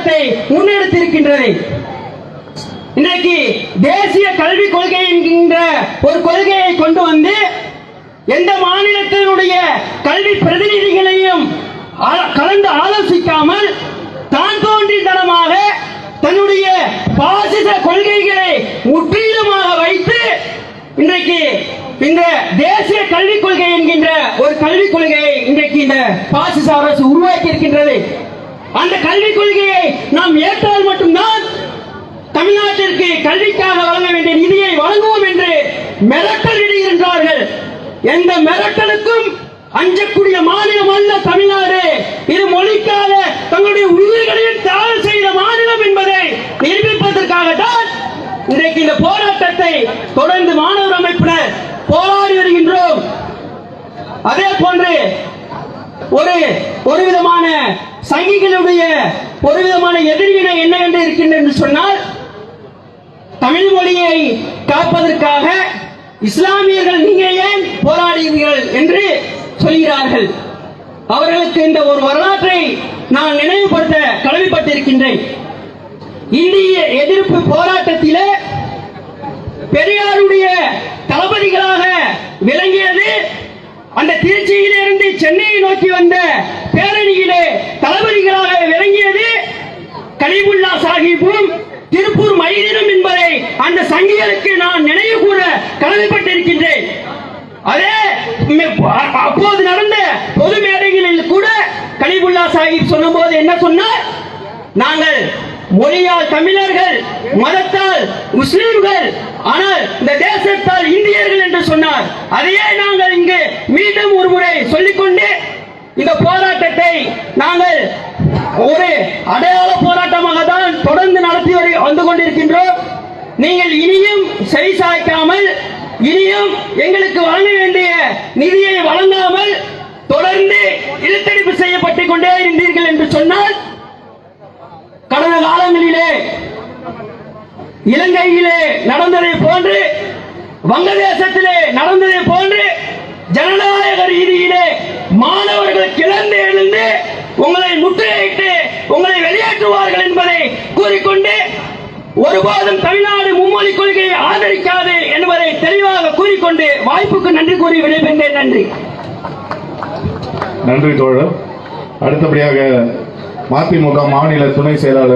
போராட்டத்தை முன்னெடுத்திருக்கின்றது. இன்றைக்கு தேசிய கல்விக் கொள்கை என்கின்ற ஒரு கொள்கையை கொண்டு வந்து எந்த மாநிலத்தினுடைய கல்வி பிரதிநிதிகளையும் கலந்து ஆலோசிக்காமல் தான் தோன்றித்தனமாக தன்னுடைய பாசிச கொள்கைகளை முற்றிலுமாக வைத்து இன்றைக்கு இந்த தேசிய கல்விக் கொள்கை என்கின்ற ஒரு கல்விக் கொள்கையை இன்றைக்கு இந்த பாசிச அரசு உருவாக்கி இருக்கின்றது. அந்த கல்விக் கொள்கையை நாம் ஏற்றால் மட்டும்தான் தமிழ்நாட்டிற்கு கல்விக்காக வழங்க வேண்டிய நிதியை வழங்குவோம் என்று மிரட்டல் விடுகின்றார்கள். எந்த மிரட்டலுக்கும் அஞ்சக்கூடிய மாநிலம் அல்ல தமிழ்நாடு. இது மொழிக்காக தங்களுடைய உயிர்களையும் தியாகம் செய்த மாநிலம் என்பதை நிரூபிப்பதற்காக தான் இன்றைக்கு இந்த போராட்டத்தை தொடர்ந்து மாணவர் அமைப்பினர் போராடி வருகின்றோம். அதே போன்று ஒரு விதமான சங்கிகளுடைய ஒரு விதமான எதிர்வினை என்னவென்று இருக்கின்றது என்று சொன்னால், தமிழ் மொழியை காப்பதற்காக இஸ்லாமியர்கள் நீங்க ஏன் போராடுகிறீர்கள் என்று சொல்கிறார்கள். அவர்களுக்கு இந்த ஒரு வரலாற்றை நான் நினைவுபடுத்த கடமைப்பட்டிருக்கின்றேன். இந்திய எதிர்ப்பு போராட்டத்திலே பெரியாருடைய தளபதிகளாக விளங்கியது அந்த திருச்சியிலிருந்து சென்னையை நோக்கி வந்த பேரணியிலே தளபதிகளாக விளங்கியது கலிமுல்லா சாஹிப்பும் திருப்பூர் மைதீனும் என்பதை அந்த சங்கிகளுக்கு நான் நினைவு கூற கடமைப்பட்டிருக்கின்றேன். அதே அப்போது நடந்த பொது மேடைகளில் கூட கலிமுல்லா சாஹிப் சொன்ன போது என்ன சொன்னார்? நாங்கள் மொழியால் தமிழர்கள், மதத்தால் முஸ்லிம்கள், ஆனால் இந்த தேசத்தால் இந்தியர்கள் என்று சொன்னார். அதையே நாங்கள் இங்கு மீண்டும் ஒரு முறை சொல்லிக்கொண்டு இந்த போராட்டத்தை நாங்கள் ஒரு அடையாள போராட்டமாக தான் தொடர்ந்து நடத்தி வந்து கொண்டிருக்கின்றோம். நீங்கள் இனியும் செவி சாய்க்காமல், இனியும் எங்களுக்கு வழங்க வேண்டிய நிதியை வழங்காமல் தொடர்ந்து இழுத்தடிப்பு செய்யப்பட்டுக் கொண்டே இருந்தீர்கள் என்று சொன்னால், கடந்த காலங்களிலே இலங்கையிலே நடந்ததை போன்று, வங்கதேசத்திலே நடந்ததை போன்று ஜனநாயக ரீதியிலே மாணவர்கள் கிளர்ந்து எழுந்து உங்களை முற்றுகையிட்டு உங்களை வெளியேற்றுவார்கள் என்பதை கூறிக்கொண்டு, ஒருபோதும் தமிழ்நாடு மும்மொழி கொள்கையை ஆதரிக்காது என்பதை தெளிவாக கூறிக்கொண்டு வாய்ப்புக்கு நன்றி கூறி விடைபெற்றேன். நன்றி. நன்றி தோழர். அடுத்தபடியாக மதிமுக மாநில துணை செயலாளர்